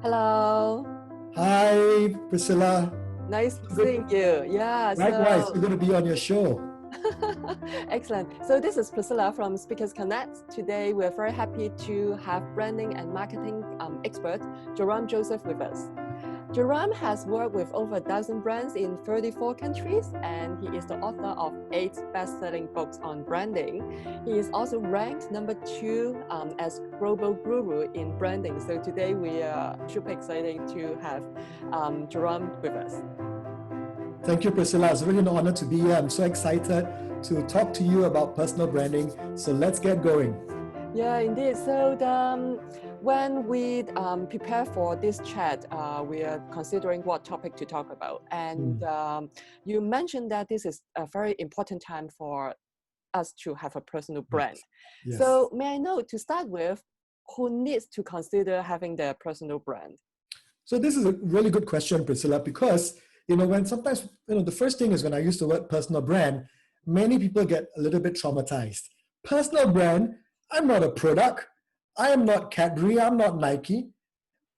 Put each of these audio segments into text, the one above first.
Hello. Hi, Priscilla. Nice Good. seeing you. Yeah, Likewise, so we're going to be on your show. excellent. So this is Priscilla from Speakers Connect. Today we're very happy to have branding and marketing expert Jerome Joseph with us. Jerome has worked with over a dozen brands in 34 countries, and he is the author of 8 best-selling books on branding. He is also ranked number 2 as global guru in branding. So today we are super excited to have Jerome with us. Thank you, Priscilla. It's really an honor to be here. I'm so excited to talk to you about personal branding. So let's get going. Yeah, indeed. So when we prepare for this chat, we are considering what topic to talk about. And you mentioned that this is a very important time for us to have a personal brand. Yes. So may I know, to start with, who needs to consider having their personal brand? So this is a really good question, Priscilla, because when sometimes the first thing is when I use the word personal brand, many people get a little bit traumatized. Personal brand, I'm not a product. I am not Cadbury. I'm not Nike.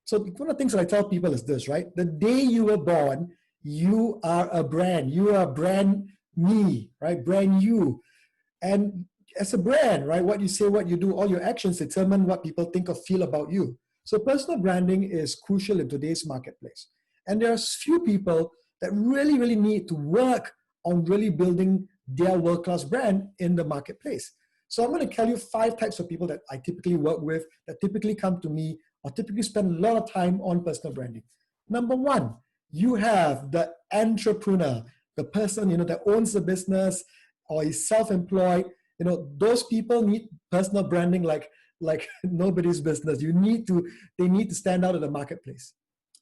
So one of the things that I tell people is this, right? The day you were born, you are a brand. You are brand me, right? Brand you. And as a brand, right, what you say, what you do, all your actions determine what people think or feel about you. So personal branding is crucial in today's marketplace. And there are few people that really, really need to work on really building their world-class brand in the marketplace. So I'm going to tell you 5 types of people that I typically work with, that typically come to me, or typically spend a lot of time on personal branding. Number 1, you have the entrepreneur, the person that owns the business or is self-employed. Those people need personal branding like nobody's business. They need to stand out in the marketplace.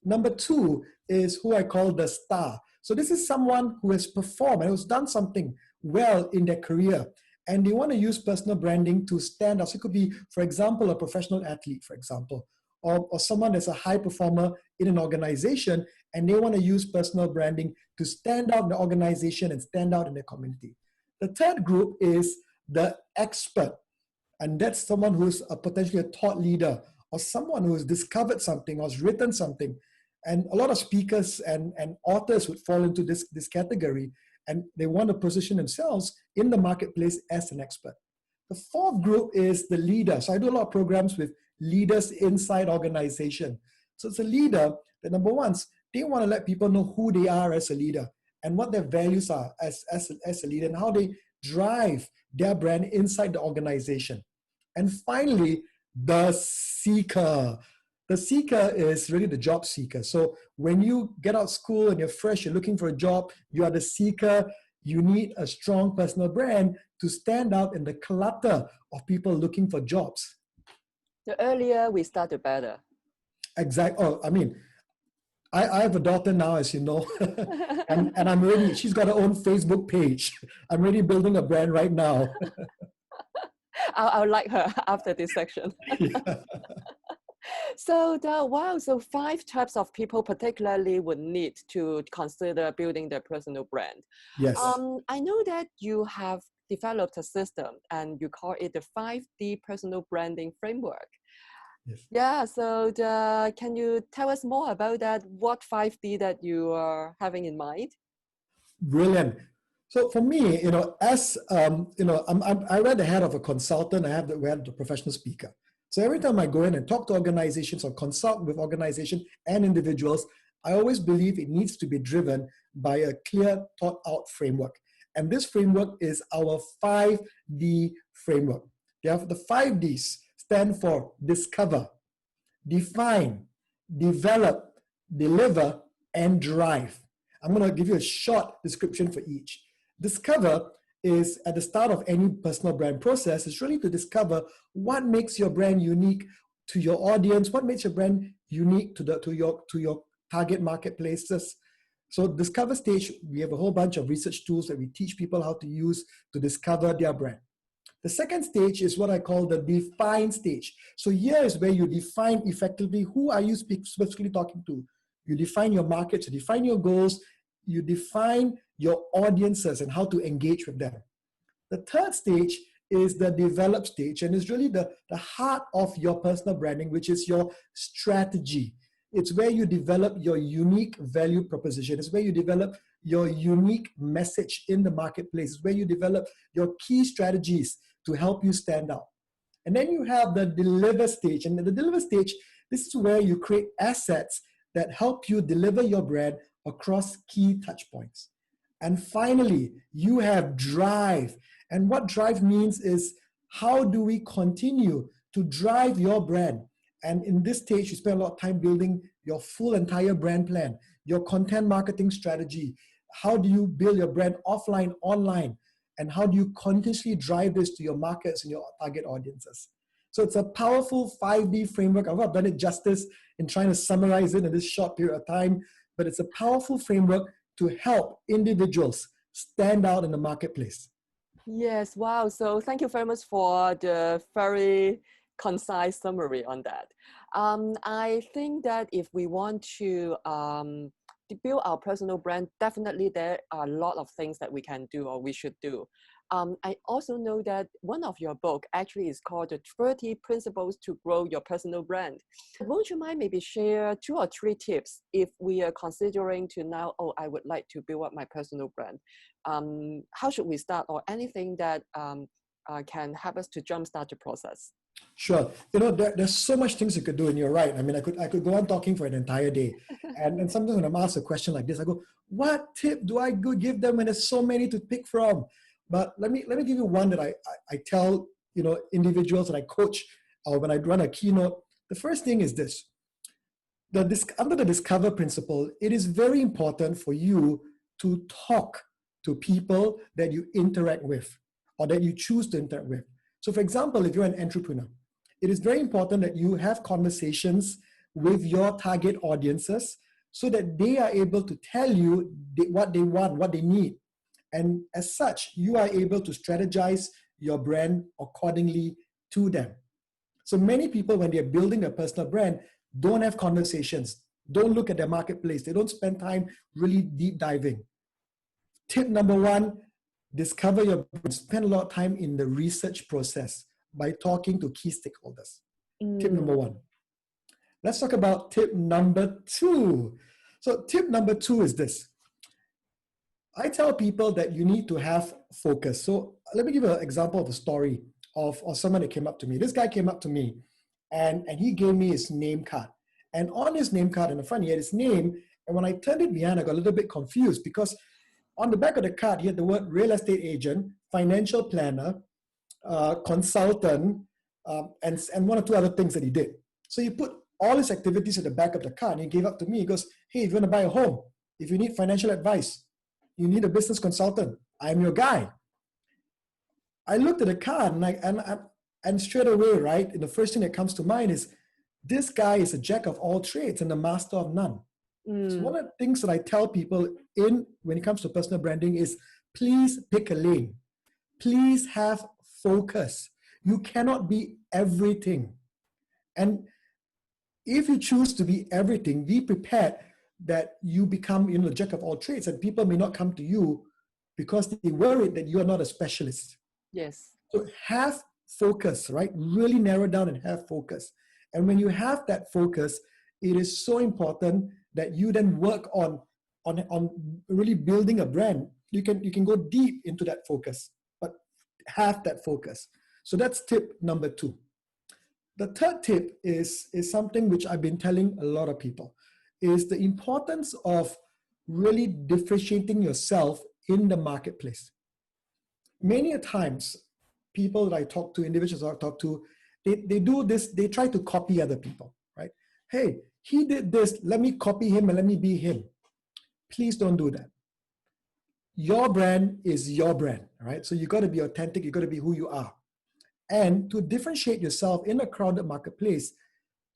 Number 2 is who I call the star. So this is someone who has performed and who's done something well in their career, and they want to use personal branding to stand out. So it could be, for example, a professional athlete, for example, or someone that's a high performer in an organization, and they want to use personal branding to stand out in the organization and stand out in their community. The third group is the expert, and that's someone who's potentially a thought leader, or someone who's discovered something or has written something. And a lot of speakers and authors would fall into this category, and they want to position themselves in the marketplace as an expert. The fourth group is the leader. So I do a lot of programs with leaders inside organization. So it's a leader that, number one, they want to let people know who they are as a leader and what their values are as a leader, and how they drive their brand inside the organization. And finally, the seeker. The seeker is really the job seeker. So when you get out of school and you're fresh, you're looking for a job, you are the seeker. You need a strong personal brand to stand out in the clutter of people looking for jobs. The earlier we start, the better. Exactly. Oh, I mean, I have a daughter now, as you know, and I'm ready. She's got her own Facebook page. I'm really building a brand right now. I'll like her after this section. Yeah. So wow, so 5 types of people particularly would need to consider building their personal brand. Yes. I know that you have developed a system and you call it the 5D personal branding framework. Yes. Yeah, so can you tell us more about that? What 5D that you are having in mind? Brilliant. So for me, as I wear the hat of a consultant. I have the wear the professional speaker. So every time I go in and talk to organizations or consult with organizations and individuals, I always believe it needs to be driven by a clear, thought-out framework. And this framework is our 5D framework. The 5 Ds stand for discover, define, develop, deliver, and drive. I'm going to give you a short description for each. Discover is at the start of any personal brand process. It's really to discover what makes your brand unique to your audience, what makes your brand unique to your target marketplaces. So discover stage, we have a whole bunch of research tools that we teach people how to use to discover their brand. The second stage is what I call the define stage. So here is where you define effectively who are you specifically talking to. You define your markets, you define your goals, you define your audiences and how to engage with them. The third stage is the develop stage, and it's really the heart of your personal branding, which is your strategy. It's where you develop your unique value proposition. It's where you develop your unique message in the marketplace. It's where you develop your key strategies to help you stand out. And then you have the deliver stage. And the deliver stage, this is where you create assets that help you deliver your brand across key touch points. And finally, you have drive. And what drive means is, how do we continue to drive your brand? And in this stage, you spend a lot of time building your full entire brand plan, your content marketing strategy. How do you build your brand offline, online? And how do you continuously drive this to your markets and your target audiences? So it's a powerful 5D framework. I've not done it justice in trying to summarize it in this short period of time, but it's a powerful framework to help individuals stand out in the marketplace. Yes, wow. So thank you very much for the very concise summary on that. I think that if we want to build our personal brand, definitely there are a lot of things that we can do or we should do. I also know that one of your book actually is called the 30 Principles to Grow Your Personal Brand. Won't you mind maybe share 2 or 3 tips if we are considering to now, oh, I would like to build up my personal brand. How should we start, or anything that can help us to jumpstart the process? Sure. There's so much things you could do, and you're right. I mean, I could go on talking for an entire day. And sometimes when I'm asked a question like this, I go, what tip do I give them when there's so many to pick from? But let me give you one that I tell individuals that I coach, or when I run a keynote. The first thing is this. Under the Discover principle, it is very important for you to talk to people that you interact with or that you choose to interact with. So for example, if you're an entrepreneur, it is very important that you have conversations with your target audiences so that they are able to tell you what they want, what they need. And as such, you are able to strategize your brand accordingly to them. So many people, when they're building a personal brand, don't have conversations, don't look at their marketplace, they don't spend time really deep diving. Tip number 1, discover your brand. Spend a lot of time in the research process by talking to key stakeholders. Tip number 1. Let's talk about tip number 2. So tip number 2 is this. I tell people that you need to have focus. So let me give you an example of a story of someone that came up to me. This guy came up to me and he gave me his name card. And on his name card in the front, he had his name. And when I turned it behind, I got a little bit confused because on the back of the card, he had the word real estate agent, financial planner, consultant, and 1 or 2 other things that he did. So he put all his activities at the back of the card and he gave up to me. He goes, hey, if you want to buy a home, if you need financial advice, you need a business consultant, I'm your guy. I looked at the card and straight away, right, the first thing that comes to mind is this guy is a jack of all trades and a master of none. So one of the things that I tell people when it comes to personal branding is, please pick a lane. Please have focus. You cannot be everything. And if you choose to be everything, be prepared that you become the jack of all trades, and people may not come to you because they're worried that you are not a specialist. Yes. So have focus, right? Really narrow down and have focus. And when you have that focus, it is so important that you then work on really building a brand. You can go deep into that focus, but have that focus. So that's tip number 2. The third tip is something which I've been telling a lot of people, is the importance of really differentiating yourself in the marketplace. Many a times, people that I talk to, individuals I talk to, they do this, they try to copy other people, right? Hey, he did this, let me copy him and let me be him. Please don't do that. Your brand is your brand, right? So you got to be authentic, you got to be who you are. And to differentiate yourself in a crowded marketplace,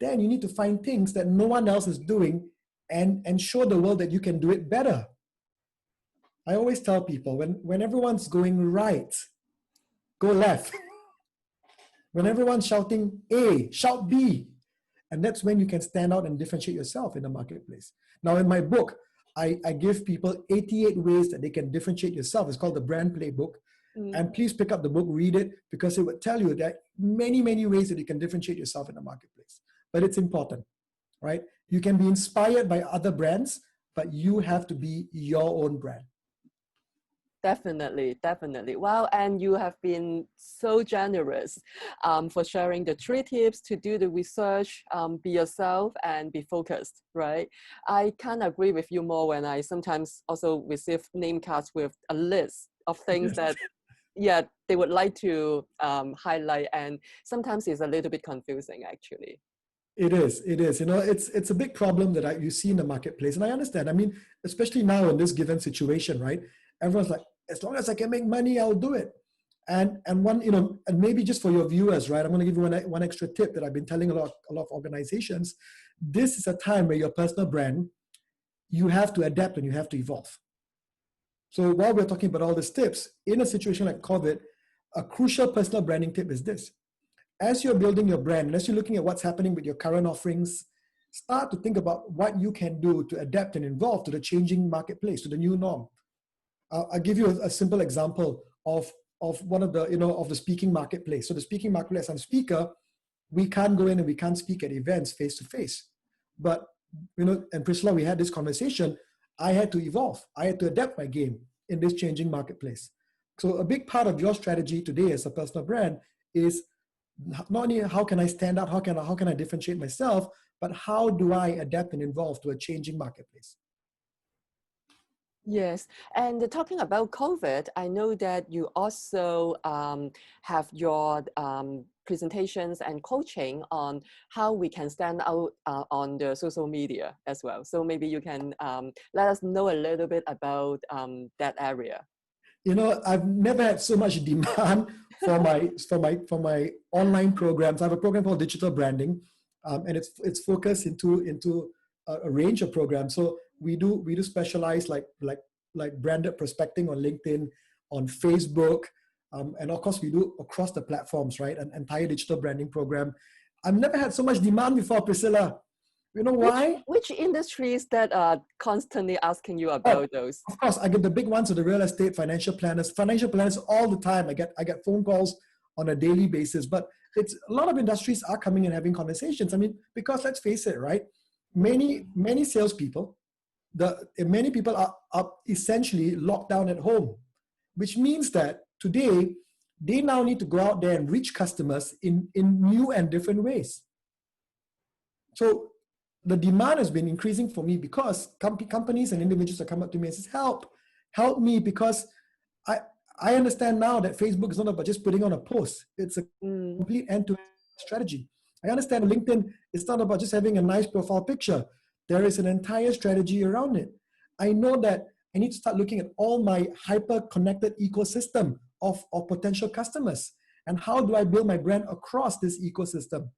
then you need to find things that no one else is doing and show the world that you can do it better. I always tell people, when everyone's going right, go left. When everyone's shouting A, shout B. And that's when you can stand out and differentiate yourself in the marketplace. Now in my book, I give people 88 ways that they can differentiate yourself. It's called the Brand Playbook. And please pick up the book, read it, because it would tell you that many, many ways that you can differentiate yourself in the marketplace. But it's important, right? You can be inspired by other brands, but you have to be your own brand. Definitely, definitely. Wow, and you have been so generous for sharing the 3 tips to do the research, be yourself and be focused, right? I can't agree with you more when I sometimes also receive name cards with a list of things that, yeah, they would like to highlight, and sometimes it's a little bit confusing actually. It is. It is. It's a big problem that you see in the marketplace, and I understand. I mean, especially now in this given situation, right? Everyone's like, as long as I can make money, I'll do it. And one, and maybe just for your viewers, right? I'm going to give you one extra tip that I've been telling a lot of organizations. This is a time where your personal brand, you have to adapt and you have to evolve. So while we're talking about all these tips, in a situation like COVID, a crucial personal branding tip is this. As you're building your brand, and as you're looking at what's happening with your current offerings, start to think about what you can do to adapt and evolve to the changing marketplace, to the new norm. I'll give you a simple example of one of the, of the speaking marketplace. So the speaking marketplace, I'm a speaker, we can't go in and we can't speak at events face to face. But, and Priscilla, we had this conversation, I had to evolve. I had to adapt my game in this changing marketplace. So a big part of your strategy today as a personal brand is not only how can I stand out, how can I differentiate myself, but how do I adapt and evolve to a changing marketplace? Yes, and talking about COVID, I know that you also have your presentations and coaching on how we can stand out on the social media as well. So maybe you can let us know a little bit about that area. I've never had so much demand for my online programs. I have a program called Digital Branding, and it's focused into a range of programs. So we do specialize like branded prospecting on LinkedIn, on Facebook, and of course we do across the platforms, right? An entire digital branding program. I've never had so much demand before, Priscilla. You know why? Which industries that are constantly asking you about those? Of course, I get the big ones of the real estate, financial planners all the time. I get phone calls on a daily basis, but it's a lot of industries are coming and having conversations. I mean, because let's face it, right? Many salespeople, many people are essentially locked down at home, which means that today they now need to go out there and reach customers in new and different ways. So the demand has been increasing for me because companies and individuals have come up to me and says, help me, because I understand now that Facebook is not about just putting on a post. It's a complete end-to-end strategy. I understand LinkedIn is not about just having a nice profile picture. There is an entire strategy around it. I know that I need to start looking at all my hyper-connected ecosystem of potential customers. And how do I build my brand across this ecosystem?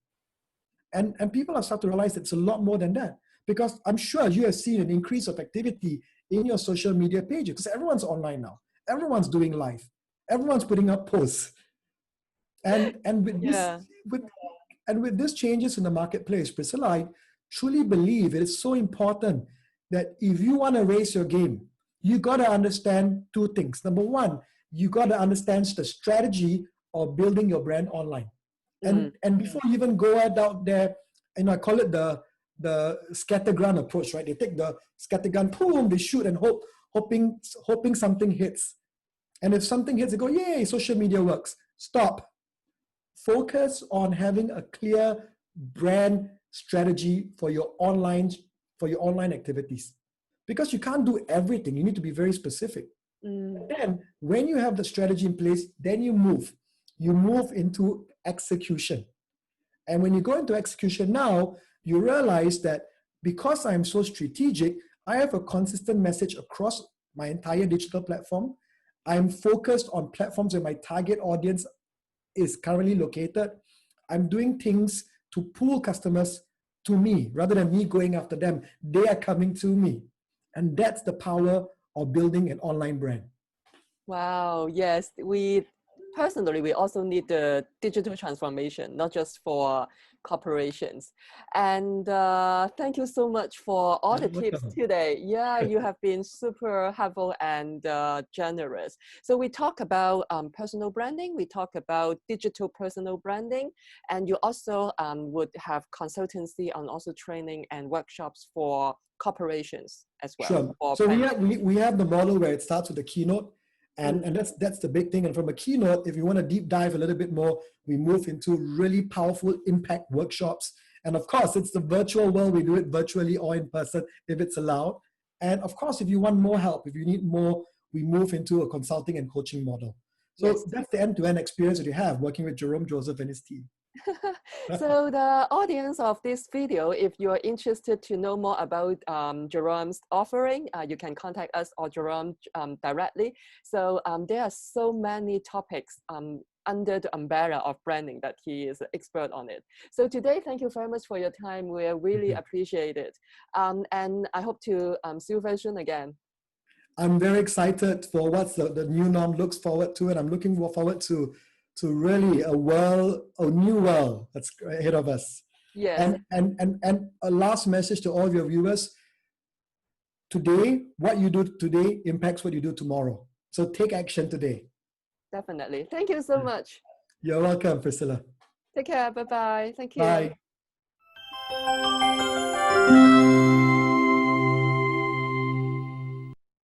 And people have started to realize it's a lot more than that, because I'm sure you have seen an increase of activity in your social media pages because everyone's online now. Everyone's doing live. Everyone's putting up posts. And with these changes in the marketplace, Priscilla, I truly believe it is so important that if you want to raise your game, you got to understand two things. Number one, you got to understand the strategy of building your brand online. And before you even go out there, I call it the scattergun approach, right? They take the scattergun, boom, they shoot and hoping something hits. And if something hits, they go, yay, social media works. Stop. Focus on having a clear brand strategy for your online activities, because you can't do everything. You need to be very specific. Then when you have the strategy in place, then you move into execution. And when you go into execution now, you realize that because I'm so strategic, I have a consistent message across my entire digital platform. I'm focused on platforms where my target audience is currently located. I'm doing things to pull customers to me rather than me going after them. They are coming to me. And that's the power of building an online brand. Wow, yes, we personally, we also need the digital transformation, not just for corporations. And thank you so much for all the tips today. Yeah, you have been super helpful and generous. So we talk about personal branding, we talk about digital personal branding, and you also would have consultancy on also training and workshops for corporations as well. Sure. So we have the model where it starts with the keynote, and that's the big thing. And from a keynote, if you want to deep dive a little bit more, we move into really powerful impact workshops. And of course, it's the virtual world. We do it virtually or in person if it's allowed. And of course, if you want more help, if you need more, we move into a consulting and coaching model. So yes, that's the end-to-end experience that you have working with Jerome Joseph and his team. So the audience of this video, if you're interested to know more about Jerome's offering, you can contact us or Jerome directly. So there are so many topics under the umbrella of branding that he is an expert on it. So today, thank you very much for your time. We really appreciate it. And I hope to see you very soon again. I'm very excited for what the new norm looks forward to, and I'm looking forward to really a new world that's ahead of us. Yes. And a last message to all of your viewers. Today, what you do today impacts what you do tomorrow. So take action today. Definitely. Thank you so much. You're welcome, Priscilla. Take care. Bye-bye. Thank you. Bye.